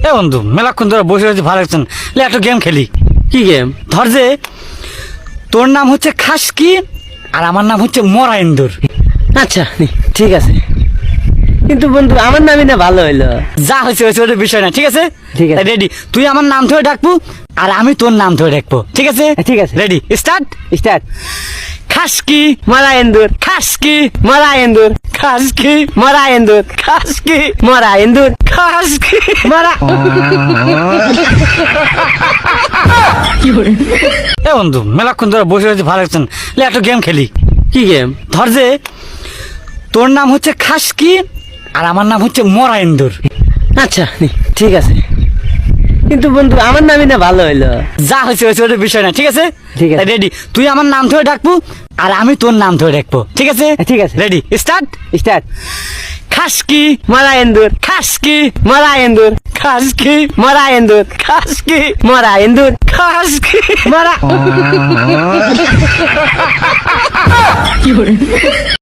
এ বন্ধু মেলাক্ষণ ধরে বসে রয়েছে, ভালো লাগছেন, একটা গেম খেলি। কি গেম? ধর যে তোর নাম হচ্ছে খাসকি আর আমার নাম হচ্ছে মরা ইন্দুর। আচ্ছা ঠিক আছে, কিন্তু বন্ধু আমার নামই না ভালো হইলো। যা হয়েছে হয়েছে, ওটা বিষয় না, ঠিক আছে? ঠিক আছে। রেডি? তুই আমার নাম ধরে ডাকবো আর আমি তোর নাম ধরে ডাকবো, ঠিক আছে? ঠিক আছে। Ready, start. স্টার্ট। খাসকি মরা এন্দুর, খাসকি মরা এন্দুর, খাসকি মরা এন্দুর, খাসকি মরা এন্দুর, খাসকি মরা। এ বন্ধু মেলাক্ষণ ধরে বসে রয়েছে, ভালো লাগছেন, একটা গেম খেলি। কি গেম? ধর যে তোর নাম হচ্ছে খাসকি আর আমার নাম হচ্ছে মরা ইন্দুর। আচ্ছা ঠিক আছে, কিন্তু বন্ধু আমার নামই না ভালো হইলো। যা হয়েছে হয়েছে, ওটা বিষয় না, ঠিক আছে? ঠিক আছে। রেডি? তুই আমার নাম ধরে ডাকবো আর আমি তোর নাম ধরে ডাকবো, ঠিক আছে? ঠিক আছে। Ready, start. স্টার্ট। খাসকি মরা এন্দুর, খাসকি মরা এন্দুর, খাসকি মরা এন্দুর, খাসকি মরা এন্দুর, খাসকি মরা।